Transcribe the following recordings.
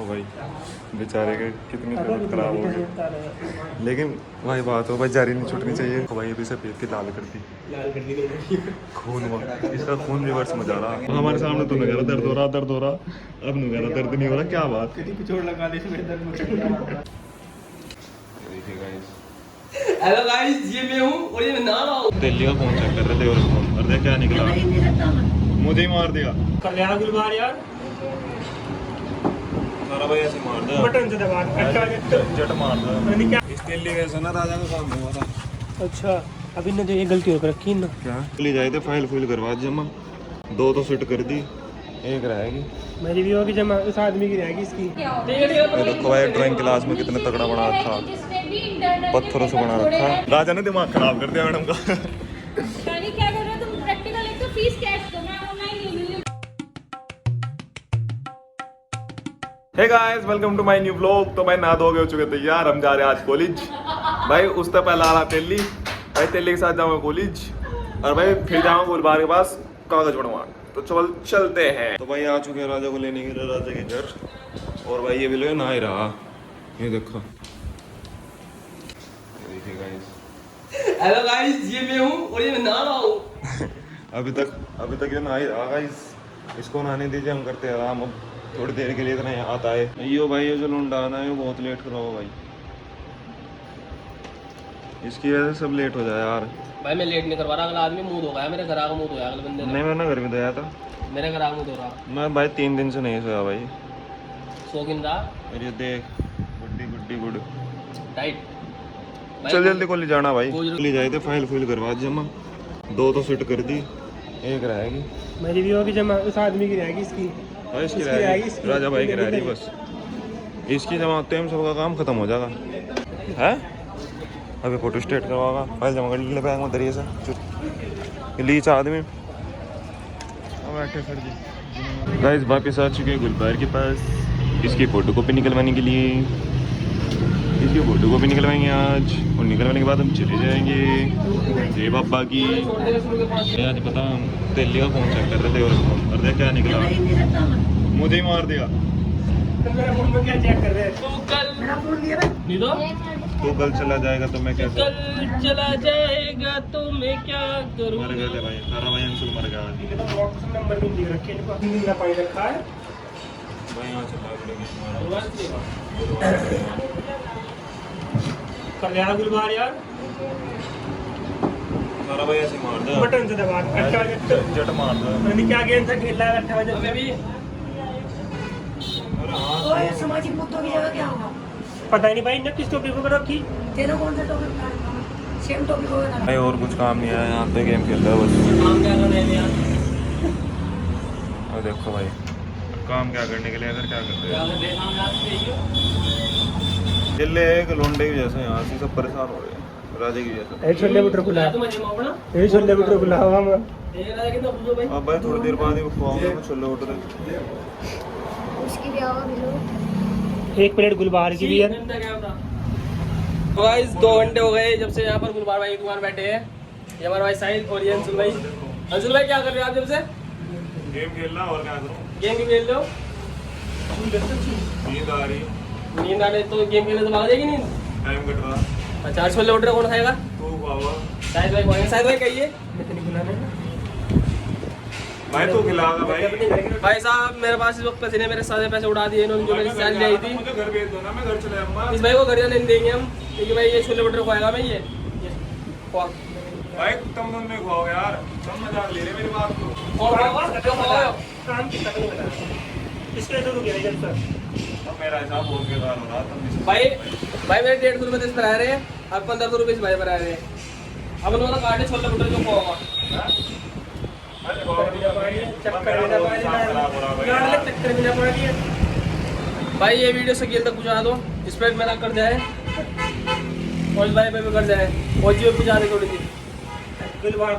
भाई बेचारे के कितनी तबीयत खराब हो गई, लेकिन भाई बात हो भाई जारी नहीं छूटनी चाहिए। तो भाई अभी से पेट की लाल कर दी खून हुआ, इसका खून रिवर्स में जा रहा। हमारे सामने तो नहीं कह रहा दर्द हो रहा दर्द हो रहा, अब नहीं कह रहा दर्द नहीं हो रहा, क्या बात। हेलो गाइस, ये मैं हूँ और ये मैं नहा रहा हूँ। दिल्ली का फोन चेक कर रहे थे और फोन और देख क्या निकला, मुझे ही मार दिया। कल्याण गुलबार यार सारा भाई ऐसे मार दिया, बटन से दबा जट मार दिया। क्या। इस दिल्ली वैसे ना राजा का काम हुआ था। अच्छा अभी ने जो ये गलती होकर रखी ना, क्या ले जाए थे, फाइल फुल करवा जमा, 2 तो सेट कर दी, 1 रहेगी। मेरी भी होगी जमा, उस आदमी की रहेगी इसकी। ये देखो भाई ड्राइंग क्लास में कितना तगड़ा बना रखा, पत्थरों से बना रखा। राजा ने दिमाग खराब कर दिया मैडम का। क्या कर रहे हो तुम? प्रैक्टिकल एक तो फीस कैश दो, मैं ऑनलाइन ले लूंगी। Hey guys, welcome to my new vlog. तो भाई नहा धो के हो चुके तैयार, हम जा रहे हैं आज कॉलेज। भाई उससे पहले आ रहा दिल्ली, भाई दिल्ली के साथ जाऊंगा कॉलेज और भाई फिर जाऊंगा गुलबार के पास कागज बनवाने। तो चलते हैं। तो भाई आ चुके हैं राजा को लेने के लिए राजा के घर। और भाई ये भी लो नहा ही रहा, ये देखो। हेलो गाइस, ये मैं हूँ और ये मैं नहा रहा हूँ। अभी तक ये नहा ही रहा गाइस, इसको नहाने दीजिए, हम करते हैं आराम। अब थोड़ी देर के लिए इतना आता है। यो भाई ये जो लुंडा आना है वो बहुत लेट कर रहा हो भाई, इसकी वजह से सब लेट हो जाए यार। भाई मैं लेट नहीं करवा रहा, अगला आदमी मुंह धोगा, मेरे घर आगा मुंह धोया अगले बंदे ने। नहीं मैंने घर में दया था, मेरे घर आगा मुंह धो रहा। मैं भाई 3 दिन से नहीं सोया भाई। सो गिन रहा अरे देख गुड्डी गुड। टाइट। चल जल्दी कॉलेज जाना भाई, ले जाए थे, फाइल फुल करवा जमा, 2 तो सेट कर दी, 1 रहेगी। मेरी भी होगी जमा, उस आदमी की रहेगी इसकी। भाई इसकी रहेगी, राजा भाई की रह रही बस। इसकी जमा होते हम सबका काम खत्म हो जाएगा है। अभी फोटो स्टेट करवाएगा, फाइल जमा कर ले बैग में दरिए से लीच आदमी बैठे सर जी। गाइस वापस आ चुके हैं गुलबार के पास, इसकी फ़ोटो कॉपी निकलवाने के लिए। इसकी फ़ोटो कॉपी निकलवाएंगे आज, और निकलवाने के बाद हम चले जाएंगे जय बाबा की। आज पता हम दिल्ली का फोन चेक कर रहे थे और देख क्या निकला, मुझे ही मार दिया। मेरा फोन में क्या चेक कर रहे हैं? नहीं तो तू कल चला जाएगा तो मैं कैसे? कल चला जाएगा तो मैं क्या करूँ? मर गए थे भाई, सारा भाई अंशुल मर गया आज। इनके तो WhatsApp नंबर भी लिख रखे हैं, इनको अपनी नीला पानी रखा है। भाई यहाँ से भाग लेंगे। कल्याण गुलबार यार सारा भाई ऐसे मार दिया, बटन से दबा जट मार दिया। मैंने क्या गेम था खेल रहा है 8 बजे अबे भी सामाजिक मुद्दों की जगह क्या होगा? पता ही नहीं भाई, ना किस टॉपिक पर रखी। तेरा कौन सा टॉपिक था? सेम टॉपिक होगा ना। भाई और कुछ काम नहीं है यहाँ पे, गेम खेल रहा है बस। काम क्या कर रहे हैं यार? और देखो भाई काम क्या करने के लिए, अगर क्या करते क्या हैं कर रहे हैं? काम रात से ही हो। दिल्ली एक लोंडे की जैसे यहाँ से सब परेशान हो रहे हैं, राजे की जैसे। ए छोले बुटर खुला, तुम मजे में हो ना? ए छोले बुटर खुला हुआ मैं। ये राजा कितना खुश हो भाई? अब भाई थोड़ी देर बाद ही खुआऊंगा मैं छोले उठ रहे। उसकी भी आवाज मिलो। 1 प्लेट गुलबार की भी यार। गाइस 2 घंटे हो गए जब से यहाँ पर गुलबार भाई की दुकान बैठे हैं। ये हमारा भाई साहिल और ये अंशुल भाई। अंशुल भाई क्या कर रहे हो आप जब से? गेम खेलना और क्या करूँ, गेम क्यों खेल रहे हो? नींद आ रही, नींद आ रही तो गेम खेलने से भाग जाएगी नींद। टाइम कट रहा। अच्छा छोले उठ रहे कौन खाएगा? तू खुआवा शाहिद भाई खाएंगे। शाहिद भाई कहिए। भाई, तू खिलाएगा भाई। भाई साहब मेरे पास इस वक्त पैसे नहीं, मेरे सारे पैसे उड़ा दिए इन्होंने जो मेरी सैलरी आई थी। मुझे घर भेज दो ना, मैं घर चले जाऊंगा। इस भाई को घर जाने नहीं देंगे हम, क्योंकि भाई ये छोले भटूरे खुआएगा भाई ये खुआ। भाई तुम नहीं खुआओ यार, सब मजाक ले रहे मेरी बात को। और खाओ। काम कितना नहीं बना इसके तो रुक गया सर। अब मेरा हिसाब बहुत बेकार हो रहा, तुम इस भाई मेरे 150 रुपये तो इस पर आ रहे हैं, अब 1500 रुपये इस भाई पर आ रहे हैं। अब उन्होंने काटे छोले भटूरे जो खुआओगा। भाई ये वीडियो से तक पहुँचा दो, इस पर मेरा कर जाए और इस भाई पे भी कर जाए और जी पे जाने थोड़ी सी। गुलबार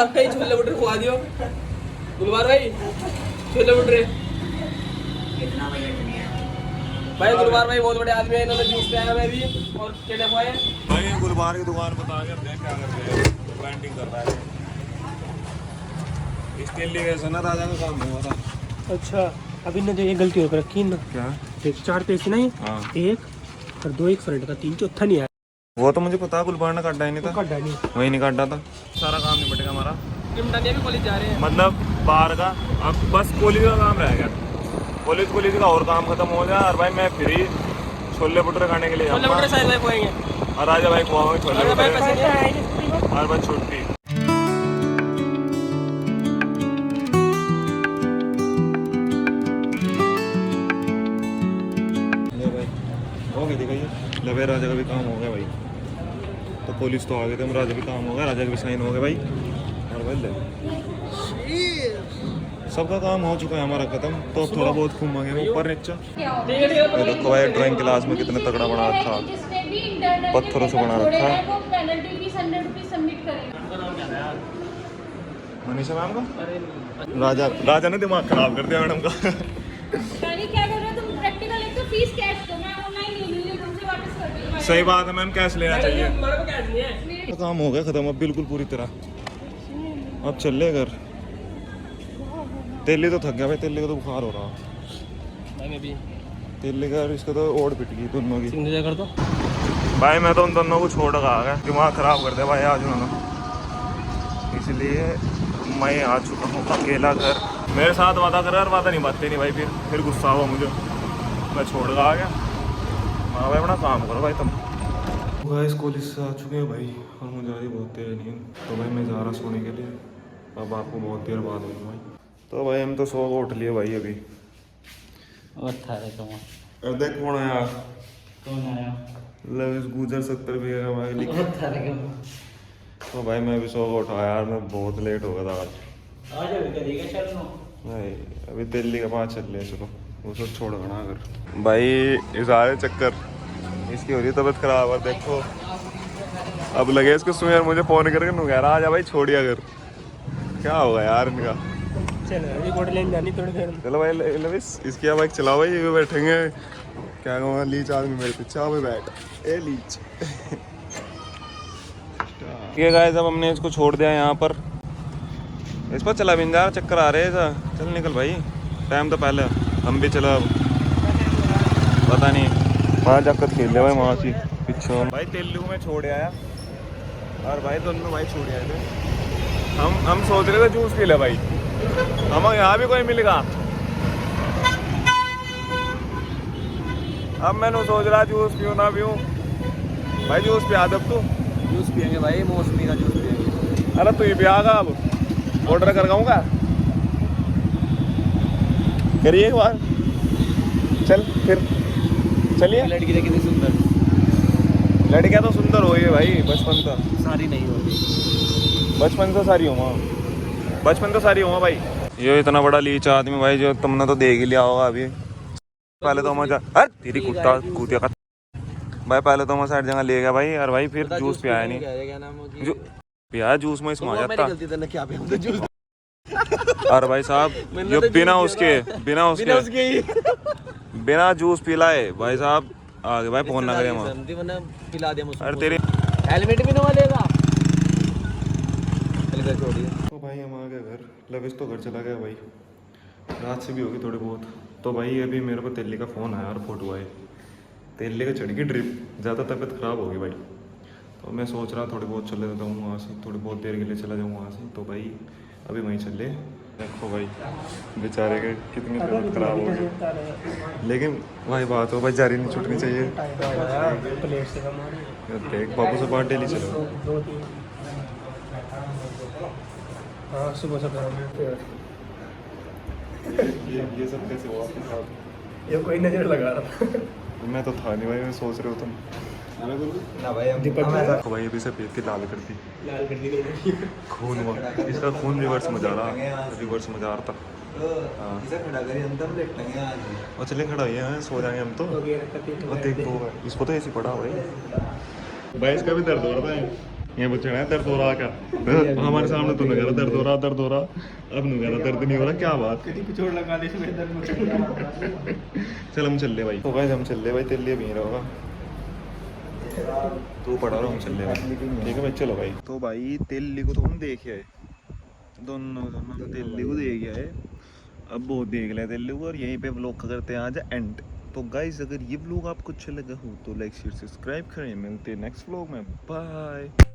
भाई छोले भटूरे खुआ दियो। गुलबार भाई छोले भटूरे। कितना बजट नहीं है? भाई गुलबार भाई बहुत बड़े आदमी है, इन्होंने जूस पिया मैं भी और केले खुआए। भाई गुलबार की दुकान बता के देख क्या कर रहे हैं, ब्रांडिंग कर रहा है। इस दिल्ली वैसे ना राजा का काम हुआ था। अच्छा अब इनने जो ये गलती हो रखी ना, क्या? एक 4 पैसे नहीं, हाँ 1 और 2 एक फ्रंट का, 3 चौथा नहीं आया। वो तो मुझे पता, गुलबार ने काटा ही नहीं था, कटा नहीं। वही नहीं काटा था। सारा काम निपटेगा हमारा, निमटानिया भी कॉलेज जा रहे हैं। मतलब बाहर का अब बस कॉलेज का काम रह गया। कॉलेज का और काम खत्म हो जाए और भाई मैं फ्री छोले भटूरे खाने के लिए छोले जाऊंगा। भटूरे साहिल भाई खुआएंगे। और राजा भाई खुआओगे छोले राजा भाई भटूरे पैसे नहीं है। और बस छुट्टी। ले भाई हो गई दिखाइए, लवे राजा का भी काम हो गया भाई। तो पुलिस तो आ गए थे, हम राजा भी काम हो गया, राजा के भी साइन हो गए भाई। और भाई ले सबका काम हो चुका है हमारा खत्म। तो अब थोड़ा बहुत घूमेंगे ऊपर नीचे। ये देखो भाई ड्राइंग क्लास में कितने तगड़ा बना रखा, पत्थरों से बना रखा है। वो पेनल्टी फीस 100 रुपीज सबमिट करें। मनीषा मैम का राजा ने दिमाग खराब कर दिया मैडम का। यानी क्या कर रहे हो तुम? प्रैक्टिकल एक तो फीस कैश दो, मैं ऑनलाइन नहीं लूंगी, तुमसे वापस कर दूंगी। सही बात है मैम, कैश लेना चाहिए। हमारे को कैश नहीं है। काम हो गया खत्म अब बिल्कुल पूरी तरह। अब चल ले घर। तेली तो थक गया भाई, तेली को तो बुखार हो रहा। भाई मैं भी तेली का और इसका तो ओढ़ पिट गई दोनों की। सिग्नेचर कर दो भाई मैं तो उन दोनों को छोड़ कर आ गया, दिमाग खराब कर दिया भाई आज उन्होंने। इसलिए मैं आ चुका हूँ अकेला घर। मेरे साथ वादा कर और वादा नहीं बातते नहीं भाई, फिर गुस्सा हुआ मुझे, मैं छोड़ कर आ गया। हाँ भाई अपना काम करो भाई तुम। गाइस कॉलेज से आ चुके हैं भाई और मुझे आ रही बहुत देर नींद। तो भाई मैं जा रहा सोने के लिए, अब आपको बहुत देर बाद होगी भाई। तो भाई हम तो सो को उठ लिए भाई अभी। और था रे तुम और देख कौन आया, कौन आया? लविश गुजर 70 भी है भाई लिख। और था रे कौन? तो भाई मैं भी सो को उठा यार, मैं बहुत लेट हो गया था आज। आज अभी करेगा चल नो भाई अभी दिल्ली के पास चल रहे, चलो वो सब छोड़ गना अगर भाई इस सारे चक्कर इसकी हो रही तबीयत खराब। और देखो अब लगे इसको सुन यार, मुझे फ़ोन करके नु कह रहा आजा भाई छोड़िए अगर। क्या होगा यार इनका। चलो रिकॉर्ड लेने जानी थोड़ी देर में। चलो भाई लविश इसकी बाइक चलाओ भाई, ये बैठेंगे क्या कहूँगा लीच आदमी मेरे पीछे। आओ भाई बैठ ए लीच। ये गाइस अब हमने इसको छोड़ दिया यहाँ पर, इस पर चला भी नहीं जा रहा, चक्कर आ रहे हैं। चल निकल भाई, टाइम तो पहले हम भी चलो अब पता नहीं वहाँ जाकर खेल ले भाई वहाँ से पीछे। भाई तेलुगु में छोड़ आया और भाई दोनों भाई छोड़ आए थे। हम सोच रहे थे जूस पी ले भाई, हम यहाँ भी कोई मिलेगा। अब मैंने सोच रहा जूस पीऊँ ना पीऊँ। भाई जूस पिया दब तू। जूस पियेंगे भाई, मौसमी का जूस पियेंगे। अरे तू ही पियागा, अब ऑर्डर कर गाऊंगा। करिए एक बार, चल फिर चलिए। लड़की देखी कितनी सुंदर। लड़कियाँ तो सुंदर हो गई भाई, बचपन का सारी नहीं होती, बचपन से सारी हुआ, बचपन तो सारी हुआ भाई। ये इतना बड़ा लीच आदमी भाई जो तुमने तो देख ही लिया होगा अभी। पहले तो मजा अरे तेरी कुत्ता कूतिया का भाई, पहले तो मैं साइड जगह ले गया भाई। और भाई फिर जूस पिया नहीं, क्या नाम होगी? जो पिया जूस में इसमें आ जाता। गलती था ना, क्या पिया हमने जूस। और भाई साहब ये बिना जूस पिलाए भाई साहब आगे भाई फोन ना करे वहाँ। पिला दिया मुझे। अरे तेरी हेलमेट भी नवा देगा। छोड़िए तो भाई हम आ गए घर। लविश तो घर चला गया भाई, रात से भी होगी थोड़ी बहुत। तो भाई अभी मेरे को तेली का फ़ोन आया और फोटो आए, तेली का चढ़ गई ड्रिप, ज़्यादा तबीयत ख़राब होगी भाई। तो मैं सोच रहा थोड़ी बहुत चले जाता हूँ वहाँ से, थोड़ी बहुत देर के लिए चला जाऊँ वहाँ से। तो भाई अभी वहीं चले। देखो भाई बेचारे के कितनी तबीयत ख़राब हो गई, लेकिन वही बात हो भाई जारी नहीं छूटनी चाहिए। प्लेट से कम आ रही है। देख बाबू से बात डेली चलो। 2-3 हाँ सुबह से ये सब कैसे हुआ आपके साथ? ये कोई नजर लगा रहा था। मैं तो था नहीं भाई, मैं सोच रहे हो तुम ना भाई दीपक भाई अभी से पेट की लाल कर दी, लाल कर दी खून हुआ इसका, खून रिवर्स में जा रहा, रिवर्स में जा रहा था। हाँ और चले खड़ा हुए हैं, सो जाएंगे हम तो। और देख तो इसको तो ऐसे पड़ा भाई इसका भी दर्द हो रहा था। ये बच्चे हैं दर्द हो रहा क्या, हमारे सामने तो नगर दर्द हो रहा, अब नगर दर्द नहीं हो रहा, क्या बात। पिछोड़ लगा दे इसमें दर्द। चल हम चल ले भाई। तो भाई हम चल ले भाई, तेरे लिए भी रहोगा तू पढ़ा रहा, हम चल ले भाई। ठीक है भाई चलो भाई। तो भाई तेली को तो हम देख आए, दोनों तेली को देख आए। अब वो देख लेते लोग और यहीं पे व्लॉग करते हैं आज एंड। तो गाइस अगर ये व्लॉग आपको अच्छा लगा हो तो लाइक शेयर सब्सक्राइब करें। मिलते हैं नेक्स्ट व्लॉग में। बाय।